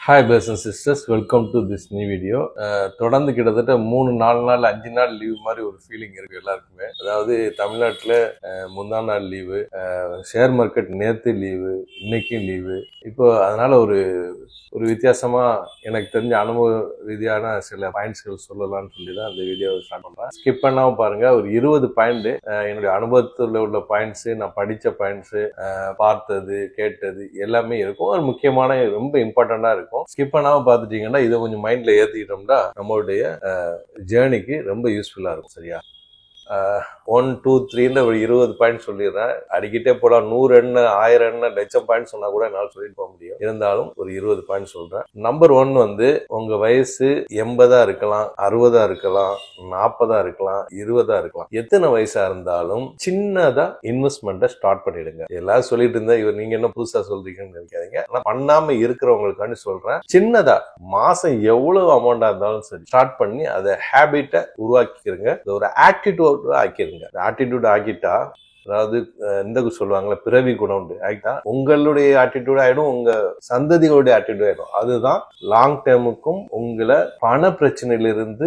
Hi brothers and sisters, welcome to this new video. தொடர்ந்து கிட்டத்தட்ட 3-4 நாள் 5 நாள் லீவ் மாதிரி ஒரு ஃபீலிங் இருக்கு எல்லாருக்குமே. அதாவது தமிழ்நாட்டில் முந்தா நாள் லீவு, ஷேர் மார்க்கெட் நேற்று லீவு, இன்னைக்கும் லீவு. இப்போ அதனால ஒரு வித்தியாசமா எனக்கு தெரிஞ்ச அனுபவ ரீதியான சில பாயிண்ட்ஸ்கள் சொல்லலாம்னு சொல்லி தான் இந்த வீடியோவை ஸ்டார்ட் பண்றேன். ஸ்கிப் பண்ணாம பாருங்க. ஒரு 20 பாயிண்ட் என்னுடைய அனுபவத்தில் உள்ள பாயிண்ட்ஸ், நான் படிச்ச பாயிண்ட்ஸ், பார்த்தது கேட்டது எல்லாமே இருக்கும். ஒரு முக்கியமான ரொம்ப இம்பார்ட்டண்டா இருக்கும். ஸ்கிப் பண்ணாம பார்த்துட்டீங்கன்னா இதை கொஞ்சம் மைண்ட்ல ஏத்திக்கிட்டோம்னா நம்மளுடைய ஜேர்னிக்கு ரொம்ப யூஸ்ஃபுல்லா இருக்கும். சரியா? 1, 2, 3 ஒரு 20 பாயிண்ட் சொல்லிடுறேன். அடிக்கிட்டே போலாம். 100 என்ன 1000 என்ன லட்சம் பாயிண்ட் சொன்னா கூட என்னால் சொல்லிட்டு போக முடியும். இருந்தாலும் ஒரு 20 பாயிண்ட் சொல்றேன். நம்பர் 1 வந்து உங்க வயசு 80 இருக்கலாம், 60 இருக்கலாம், 40 இருக்கலாம், 20 இருக்கலாம். எத்தனை வயசா இருந்தாலும் சின்னதா இன்வெஸ்ட்மெண்ட்டை ஸ்டார்ட் பண்ணிடுங்க. எல்லாரும் சொல்லிட்டு இருந்தா இவர் நீங்க என்ன புதுசா சொல்றீங்கன்னு நினைக்காதீங்க. ஆனா பண்ணாம இருக்கிறவங்களுக்காண்டி சொல்றேன். சின்னதா மாசம் எவ்வளவு அமௌண்டா இருந்தாலும் சரி ஸ்டார்ட் பண்ணி அதை ஹேபிட்டை உருவாக்கிக்கிறங்க. ஒரு ஆட்டிடியூட் ஆக்கிருங்க. ஆட்டிடியூட் ஆக்கிட்டா, அதாவது இந்த சொல்லுவாங்கல்ல பிறவி குணம் ஆகிட்டா உங்களுடைய ஆட்டிடியூட் ஆயிடும், உங்க சந்ததிகளுடைய ஆட்டிடியூட் ஆயிடும். அதுதான் லாங் டேர்முக்கும் உங்களை பண பிரச்சனையிலிருந்து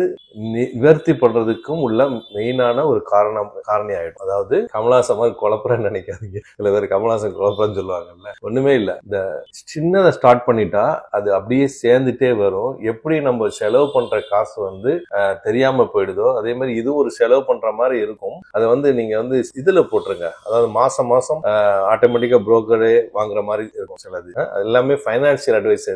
நிவர்த்தி பண்றதுக்கும் உள்ள மெயினான ஒரு காரணி ஆயிடும். அதாவது கமலஹாசன் மாதிரி குழப்பறன்னு நினைக்காதீங்க. சில பேர் கமலஹாசன் குழப்பன்னு சொல்லுவாங்கல்ல, ஒண்ணுமே இல்லை. இந்த சின்னதை ஸ்டார்ட் பண்ணிட்டா அது அப்படியே சேர்ந்துட்டே வரும். எப்படி நம்ம செலவு பண்ற காசு வந்து தெரியாம போயிடுதோ அதே மாதிரி இது ஒரு செலவு பண்ற மாதிரி இருக்கும். அதை வந்து நீங்க வந்து இதுல போட்டு, அதாவது மாசம் ஆட்டோமேட்டிக்கா புரோக்கரே வாங்குற மாதிரி இருக்கும் சிலது. எல்லாமே பைனான்சியல் அட்வைஸ்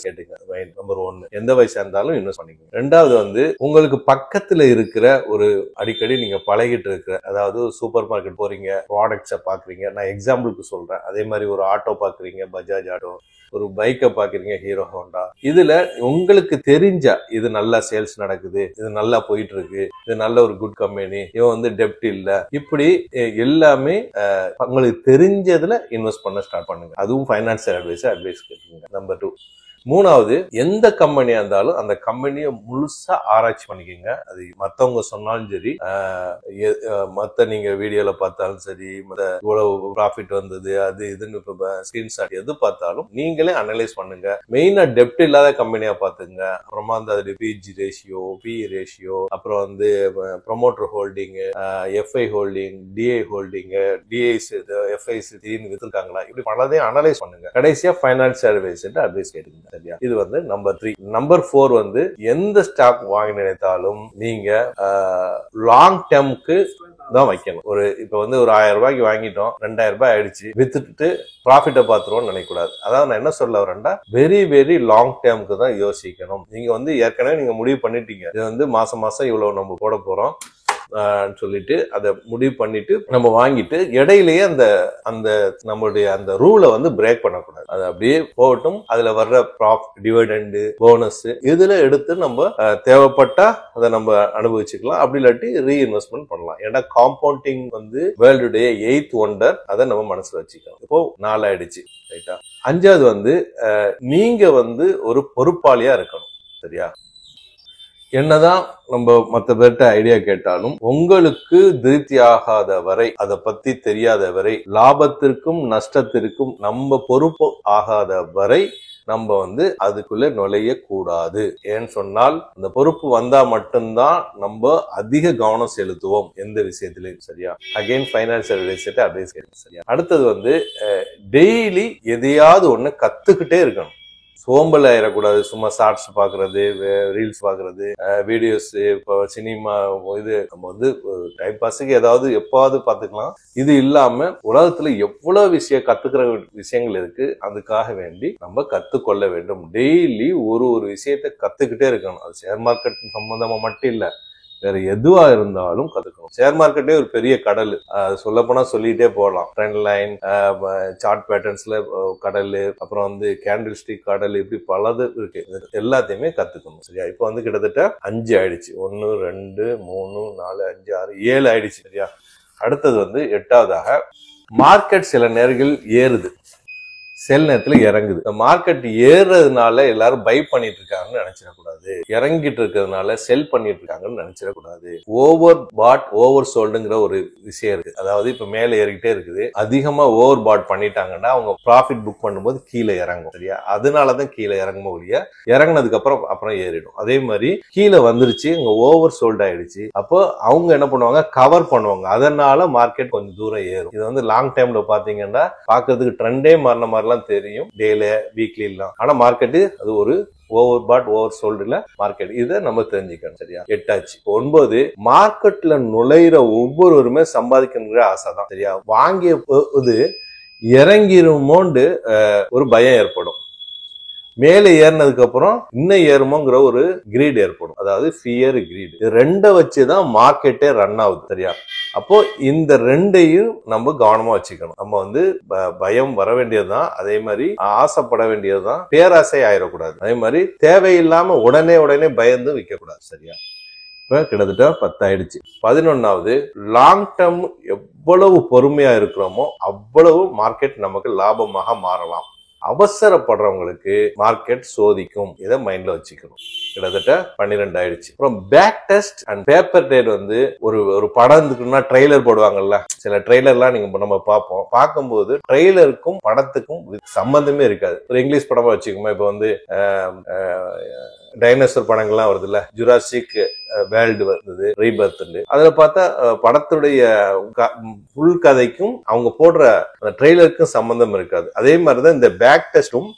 கேட்டுங்க. நம்பர் 1, எந்த வயசா இருந்தாலும் இன்வெஸ்ட் பண்ணிக்கோங்க. ரெண்டாவது வந்து உங்களுக்கு பக்கத்துல இருக்கிற ஒரு அடிக்கடி நீங்க பழகிட்டு இருக்கிற, அதாவது சூப்பர் மார்க்கெட் போறீங்க, ப்ராடக்ட்ஸை பாக்குறீங்க. நான் எக்ஸாம்பிளுக்கு சொல்றேன். அதே மாதிரி ஒரு ஆட்டோ பாக்குறீங்க, பஜாஜ் ஆட்டோ, ஒரு பைக்கை பாக்குறீங்க, ஹீரோ ஹோண்டா. இதுல உங்களுக்கு தெரிஞ்சா இது நல்லா சேல்ஸ் நடக்குது, இது நல்லா போயிட்டு இருக்கு, இது நல்ல ஒரு குட் கம்பெனி, இவன் வந்து டெப்ட் இல்ல, இப்படி எல்லாமே உங்களுக்கு தெரிஞ்சதுல இன்வெஸ்ட் பண்ண ஸ்டார்ட் பண்ணுங்க. அதுவும் பைனான்சியல் அட்வைஸ் கேட்டுங்க. நம்பர் 2, மூணாவது, எந்த கம்பெனியா இருந்தாலும் அந்த கம்பெனியை முழுசா ஆராய்ச்சி பண்ணிக்கோங்க. அது மத்தவங்க சொன்னாலும் சரி, மத்த நீங்க வீடியோல பார்த்தாலும் சரி, இவ்வளவு ப்ராஃபிட் வந்தது அது இதுன்னு ஸ்கிரீன்ஷாட் எது பார்த்தாலும் நீங்களே அனலைஸ் பண்ணுங்க. மெயினா டெப்ட் இல்லாத கம்பெனியா பாத்துங்க. அப்புறமா வந்து பிஜி ரேஷியோ, பி ரேஷியோ, அப்புறம் வந்து promoter holding, FI holding, DI holding, DIs, FIs வித்துருக்காங்களா, இப்படி பலதையும் அனலைஸ் பண்ணுங்க. கடைசியா பைனான்சியல் அட்வைஸ் கேட்டுங்க. சரியா? இது வந்து நம்பர் 3. நம்பர் 4 வந்து எந்த ஸ்டாக் வாங்கி நினைத்தாலும் நீங்க லாங் டேர்முக்கு தான் வைக்கணும். இப்ப வந்து ஒரு 1000 ரூபாய்க்கு வாங்கிட்டோம், 2000 ரூபாய் ஆயிடுச்சு, வித்துட்டு ப்ராஃபிட்டை பாத்துருவோம் நினைக்கூடாது. அதாவது நான் என்ன சொல்ல வரேன்டா, வெரி லாங் டேர்முக்கு தான் யோசிக்கணும். நீங்க வந்து ஏற்கனவே நீங்க முடிவு பண்ணிட்டீங்க, இது வந்து மாசம் இவ்வளவு நம்ம போட போறோம் சொல்லிட்டு அதை முடிவு பண்ணிட்டு நம்ம வாங்கிட்டு இடையிலேயே அந்த நம்மளுடைய அந்த ரூலை வந்து பிரேக் பண்ணக்கூடாது. அது அப்படியே போகட்டும். அதுல வர்ற டிவிடெண்ட், போனஸ் இதுல எடுத்து நம்ம தேவைப்பட்டா அதை நம்ம அனுபவிச்சுக்கலாம். அப்படி இல்லாட்டி ரீஇன்வெஸ்ட்மெண்ட் பண்ணலாம். ஏன்னா காம்பவுண்டிங் வந்து வேர்ல்டுடைய 8th ஒண்டர். அதை நம்ம மனசுல வச்சுக்கலாம். இப்போ 4 ஆயிடுச்சு. ரைட்டா? 5வது வந்து நீங்க வந்து ஒரு பொறுப்பாளியா இருக்கணும். சரியா? என்னதான் நம்ம மற்ற பேர்ட்ட ஐடியா கேட்டாலும் உங்களுக்கு திருப்தி ஆகாத வரை, அதை பத்தி தெரியாத வரை, லாபத்திற்கும் நஷ்டத்திற்கும் நம்ம பொறுப்பு ஆகாத வரை நம்ம வந்து அதுக்குள்ள நுழைய கூடாது. ஏன்னு சொன்னால் அந்த பொறுப்பு வந்தா மட்டும்தான் நம்ம அதிக கவனம் செலுத்துவோம் எந்த விஷயத்திலையும். சரியா? அகைன் பைனான்சியல் அட்வைஸ் கேட்கும். சரியா? அடுத்தது வந்து டெய்லி எதையாவது ஒண்ணு கத்துக்கிட்டே இருக்கணும். சோம்பல் ஆயிடக்கூடாது. சும்மா ஷார்ட்ஸ் பாக்குறது, ரீல்ஸ் பாக்குறது, வீடியோஸ், இப்போ சினிமா, இது நம்ம வந்து டைம் பாஸுக்கு ஏதாவது எப்பாவது பாத்துக்கலாம். இது இல்லாம உலகத்துல எவ்வளவு கத்துக்கிற விஷயங்கள் இருக்கு. அதுக்காக வேண்டி நம்ம கத்துக்கொள்ள வேண்டும். டெய்லி ஒரு விஷயத்த கத்துக்கிட்டே இருக்கணும். அது ஷேர் மார்க்கெட் சம்பந்தமா மட்டும் இல்ல, வேற எதுவா இருந்தாலும் கத்துக்கணும். ஷேர் மார்க்கெட்டே ஒரு பெரிய கடல். சொல்ல போனா சொல்லிட்டே போகலாம். ட்ரெண்ட் லைன், சார்ட் பேட்டர்ன்ஸ்ல கடல், அப்புறம் வந்து கேண்டில் ஸ்டிக் கடல், இப்படி பலது இருக்கு. எல்லாத்தையுமே கத்துக்கணும். சரியா? இப்ப வந்து கிட்டத்தட்ட 5 ஆயிடுச்சு. 1, 2, 3, 4, 5, 6, 7 ஆயிடுச்சு. சரியா? அடுத்தது வந்து 8வதாக, மார்க்கெட் சில நேரங்கள் ஏறுது, செல் நேரத்துல இறங்குது. இந்த மார்க்கெட் ஏறுறதுனால எல்லாரும் பை பண்ணிட்டு இருக்காங்கன்னு நினைச்சிடக்கூடாது. இறங்கிட்டு இருக்கிறதுனால செல் பண்ணிட்டு இருக்காங்கன்னு நினைச்சிடக்கூடாது. ஓவர் பாட் ஓவர் சோல்டுங்கிற ஒரு விஷயம் இருக்கு. அதாவது இப்ப மேல ஏறிக்கிட்டே இருக்குது. அதிகமா ஓவர் பாட் பண்ணிட்டாங்கன்னா அவங்க ப்ராஃபிட் புக் பண்ணும்போது கீழே இறங்கும். சரியா? அதனாலதான் கீழே இறங்கும் ஒழிய இறங்கினதுக்கு அப்புறம் ஏறிடும். அதே மாதிரி கீழே வந்துருச்சு, இங்க ஓவர் சோல்ட் ஆயிடுச்சு. அப்போ அவங்க என்ன பண்ணுவாங்க, கவர் பண்ணுவாங்க. அதனால மார்க்கெட் கொஞ்சம் தூரம் ஏறும். இது வந்து லாங் டைம்ல பாத்தீங்கன்னா பாக்குறதுக்கு ட்ரெண்டே மாறின மாதிரிலாம் தெரியும், டேல வீக்லி எல்லாம். ஆனா மார்க்கெட் அது ஒரு ஓவர் பாட் ஓவர் சோல்டுல மார்க்கெட். இதை நம்ம தெரிஞ்சுக்கணும். சரியா? 8 ஆச்சு. 9, மார்க்கெட்ல நுழையிற ஒவ்வொருவருமே சம்பாதிக்கணுங்கிற ஆசை தான். சரியா? வாங்கிய போது இறங்கிருமோண்டு ஒரு பயம் ஏற்படும். மேலே ஏறினதுக்கு அப்புறம் இன்னும் ஏறுமோங்கிற ஒரு கிரீட் ஏற்படும். அதாவது ஃபியர், கிரீட். இது ரெண்டை வச்சுதான் மார்க்கெட்டே ரன் ஆகுது. சரியா? அப்போ இந்த ரெண்டையும் நம்ம கவனமா வச்சுக்கணும். நம்ம வந்து பயம் வர வேண்டியதுதான், அதே மாதிரி ஆசைப்பட வேண்டியதுதான், பேராசை ஆயிடக்கூடாது. அதே மாதிரி தேவையில்லாம உடனே பயந்து விற்க கூடாது. சரியா? இப்ப கிட்டத்தட்ட 10 ஆயிடுச்சு. 11வது, லாங் டேர்ம் எவ்வளவு பொறுமையா இருக்கிறோமோ அவ்வளவு மார்க்கெட் நமக்கு லாபமாக மாறலாம். அவசரப்படுறவங்களுக்கு மார்க்கெட் சோதிக்கும். இதை மைண்ட்ல வச்சுக்கணும். கிட்டத்தட்ட 12 ஆயிடுச்சு. அப்புறம் back test and paper trade வந்து ஒரு படம் இருக்குன்னா ட்ரெய்லர் போடுவாங்கல்ல. சில ட்ரெய்லர்லாம் நம்ம பார்ப்போம். பார்க்கும்போது ட்ரெய்லருக்கும் படத்துக்கும் சம்பந்தமே இருக்காது. ஒரு இங்கிலீஷ் படமா வச்சுக்கோங்க. இப்ப வந்து டைனோசர் படங்கள்லாம் வருது இல்ல, ஜுராசிக் வேர்ல்டு வந்தது, ரீபர்த். அதுல பார்த்தா படத்துடைய ஃபுல் கதைக்கும் அவங்க போடுற ட்ரெய்லருக்கும் சம்பந்தம் இருக்காது. அதே மாதிரிதான் இந்த பேக் டெஸ்டும்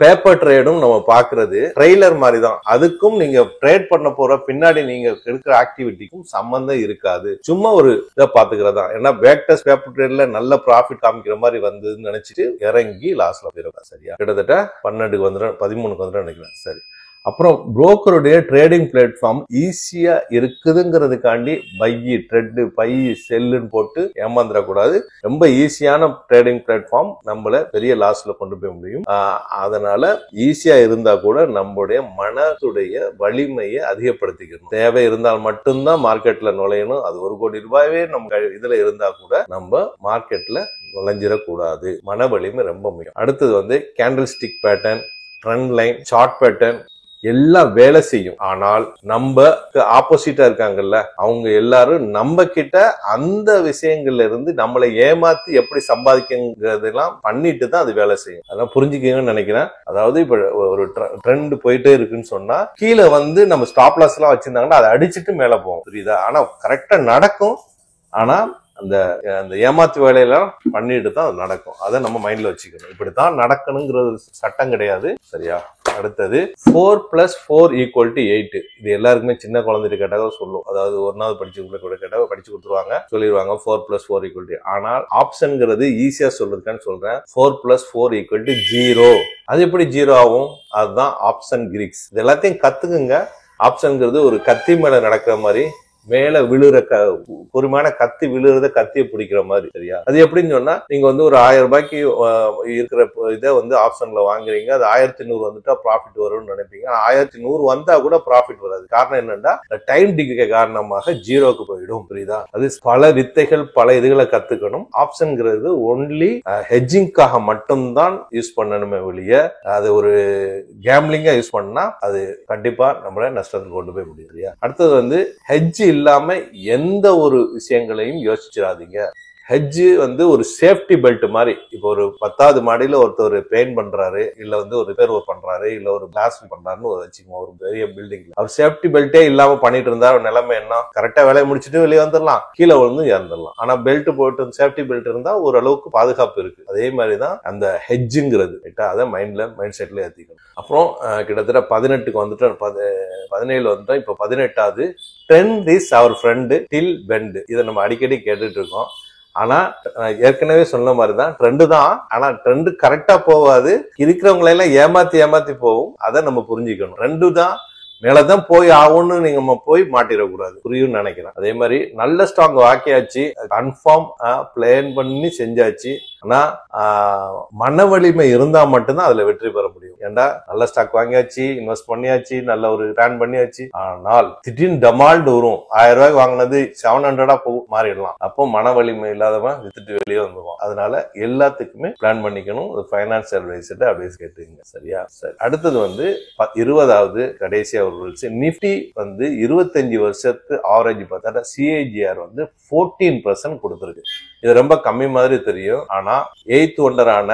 பேப்பர் ட்ரேடும் நம்ம பாக்குறது ட்ரெய்லர் மாதிரி தான். அதுக்கும் நீங்க ட்ரேட் பண்ண போற பின்னாடி நீங்க எடுக்கிற ஆக்டிவிட்டிக்கும் சம்பந்தம் இருக்காது. சும்மா ஒரு இதை பாத்துக்கிறதா. ஏன்னா பேக் டெஸ்ட் பேப்பர் ட்ரேட்ல நல்ல ப்ராஃபிட் காமிக்கிற மாதிரி வந்ததுன்னு நினைச்சிட்டு இறங்கி லாஸ்ட்ல போயிருக்கா. சரியா? கிட்டத்தட்ட 12க்கு வந்துடும், 13க்கு வந்துடும் நினைக்கிறேன். சரி. அப்புறம் புரோக்கருடைய ட்ரேடிங் பிளாட்ஃபார்ம் ஈஸியா இருக்குதுங்கிறதுக்காண்டி பை செல்லுன்னு போட்டு ஏமாந்துடக்கூடாது. ரொம்ப ஈஸியான ட்ரேடிங் பிளாட்ஃபார்ம் நம்மள பெரிய லாஸ்ல கொண்டு போய் முடியும். அதனால ஈஸியா இருந்தா கூட நம்முடைய மனதுடைய வலிமையை அதிகப்படுத்திக்கணும். தேவை இருந்தால் மட்டும்தான் மார்க்கெட்ல நுழையணும். அது 1 கோடி ரூபாயே நம்ம இதுல இருந்தா கூட நம்ம மார்க்கெட்ல நுழைஞ்சிடக்கூடாது. மன வலிமை ரொம்ப முக்கியம். அடுத்தது வந்து candlestick pattern, trend line, chart pattern எல்லாம் வேலை செய்யும். ஆனால் நம்ம ஆப்போசிட்டா இருக்காங்கல்ல, அவங்க எல்லாரும் நம்ம கிட்ட அந்த விஷயங்கள்ல இருந்து நம்மளை ஏமாத்தி எப்படி சம்பாதிக்கிறதெல்லாம் பண்ணிட்டு தான் அது வேலை செய்யும். அதெல்லாம் புரிஞ்சுக்கணும்னு நினைக்கிறேன். அதாவது இப்ப ஒரு ட்ரெண்ட் போயிட்டே இருக்குன்னு சொன்னா கீழே வந்து நம்ம ஸ்டாப் லாஸ் எல்லாம் வச்சிருந்தாங்கன்னா அதை அடிச்சுட்டு மேல போகும். புரியுதா? ஆனா கரெக்டா நடக்கும். ஆனா அந்த ஏமாத்து வேலையெல்லாம் பண்ணிட்டு தான் அது நடக்கும். அதை நம்ம மைண்ட்ல வச்சுக்கணும். இப்படித்தான் நடக்கணுங்கிற சட்டம் கிடையாது. சரியா? அடுத்தது 4+4=8. இது எல்லாருக்குமே சின்ன குழந்தைட்டு கேட்டாக சொல்லும். அதாவது 1வது படிச்சு கேட்டாக படிச்சு கொடுத்துருவாங்க, சொல்லிடுவாங்க 4+4=8. ஆனால் ஆப்ஷன்ங்கிறது ஈஸியா சொல்றதுக்கான்னு சொல்றேன். 4+4=0. அது எப்படி 0 ஆகும்? அதுதான் ஆப்ஷன் கிரிக்ஸ். இது எல்லாத்தையும் கத்துக்குங்க. ஆப்ஷன்ங்கிறது ஒரு கத்தி மேல நடக்கிற மாதிரி, மேல விழுற பொறுமையான கத்தி விழுறத கத்தியை பிடிக்கிற மாதிரி. சரியா? அது எப்படின்னு சொன்னா, நீங்க வந்து ஒரு 1000 ரூபாய்க்கு இருக்கிற இதை வந்து ஆப்ஷன்ல வாங்குறீங்க. அது 1100 வந்துட்டா ப்ராஃபிட் வரும்னு நினைப்பீங்க. 1100 வந்தா கூட ப்ராஃபிட் வராது. காரணம் என்னன்னா, டைம் டிகே காரணமாக 0க்கு போயிடும். புரியுதா? அது பல வித்தைகள், பல இதுகளை கத்துக்கணும். ஆப்ஷன்ங்கிறது ஒன்லி ஹெட்ஜிங்காக மட்டும்தான் யூஸ் பண்ணணுமே ஒழிய அது ஒரு கேம்லிங்கா யூஸ் பண்ணா அது கண்டிப்பா நம்மள நஷ்டத்துக்கு கொண்டு போய் முடியும். சரியா? அடுத்தது வந்து ஹெட்ஜ் இல்லாம எந்த ஒரு விஷயங்களையும் யோசிச்சிடாதீங்க. ஹெட்ஜ் வந்து ஒரு சேஃப்டி பெல்ட் மாதிரி. இப்போ ஒரு 10வது மாடியில ஒருத்தர் பெயிண்ட் பண்றாரு, இல்ல வந்து ஒரு ரிப்பேர் ஒர்க் பண்றாரு, இல்ல ஒரு கிளாஸ் பண்றாருன்னு வச்சுக்கோங்க. ஒரு பெரிய பில்டிங்ல அவர் சேஃப்டி பெல்ட்டே இல்லாம பண்ணிட்டு இருந்தா நிலைமை என்ன? கரெக்டா வேலையை முடிச்சுட்டு வெளியே வந்துடலாம், கீழே விழுந்து இறந்துடலாம். ஆனா பெல்ட் போட்டு சேஃப்டி பெல்ட் இருந்தா ஓரளவுக்கு பாதுகாப்பு இருக்கு. அதே மாதிரிதான் அந்த ஹெட்ஜுங்கிறது. அதை மைண்ட் செட்ல ஏத்திக்கணும். அப்புறம் கிட்டத்தட்ட 18க்கு வந்துட்டு 17 வந்துட்டோம். இப்ப 18வது, trend is our friend till bend. இதை நம்ம அடிக்கடி கேட்டுட்டு இருக்கோம். ஆனா ஏற்கனவே சொன்ன மாதிரிதான் ட்ரெண்டு தான். ஆனா ட்ரெண்டு கரெக்டா போவாது. இருக்கிறவங்களை எல்லாம் ஏமாத்தி போகும். அதை நம்ம புரிஞ்சுக்கணும். ட்ரெண்டு தான் மேலதான் போய் ஆகும்னு நீங்க போய் மாட்டிடக்கூடாது. புரியும் நினைக்கிறேன். அதே மாதிரி நல்ல ஸ்டாக் வாக்கியாச்சு, கன்ஃபார்ம் பிளான் பண்ணி செஞ்சாச்சு. ஆனா மன வலிமை இருந்தா மட்டும்தான் அதுல வெற்றி பெற முடியும். ஏண்டா நல்ல ஸ்டாக் வாங்கியாச்சு, இன்வெஸ்ட் பண்ணியாச்சு, நல்ல ஒரு பிளான் பண்ணியாச்சு, ஆனால் திடீர்னு டமால்டு வரும். 1000 ரூபாய்க்கு வாங்கினது 700 மாறிடலாம். அப்போ மன வலிமை இல்லாதவன் வித்துட்டு வெளியே வந்துடுவான். அதனால எல்லாத்துக்குமே பிளான் பண்ணிக்கணும். ஃபைனான்ஸ் அட்வைசர்ட்ட அட்வைஸ் கேட்டுங்க. சரியா? சரி. அடுத்தது 20வது கடைசியா ஒரு ரூல்ஸ். நிப்டி 25 வருஷத்து ஆவரேஜ் பார்த்தா CAGR 14% கொடுத்துருக்கு. இது ரொம்ப கம்மி மாதிரி தெரியும். ஆனா 8th ஒண்டரான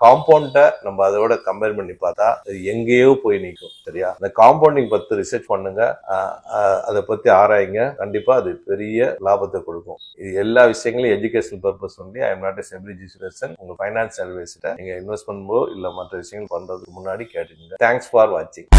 காம்பவுண்ட நம்ம அதோட கம்பேர் பண்ணி பார்த்தா எங்கேயோ போய் நிற்கும். சரியா? அந்த காம்பவுண்டிங் பத்தி ரிசர்ச் பண்ணுங்க, அதை பத்தி ஆராய்ங்க. கண்டிப்பா அது பெரிய லாபத்தை கொடுக்கும். இது எல்லா விஷயங்களும் education purpose only. I am not a celebrity person. உங்க ஃபைனான்ஸ் அட்வைசர்ட்ட நீங்க இன்வெஸ்ட் பண்ணும்போது இல்ல மற்ற விஷயங்கள் பண்றதுக்கு முன்னாடி கேட்டுக்கோங்க. தேங்க்ஸ் ஃபார் வாட்சிங்.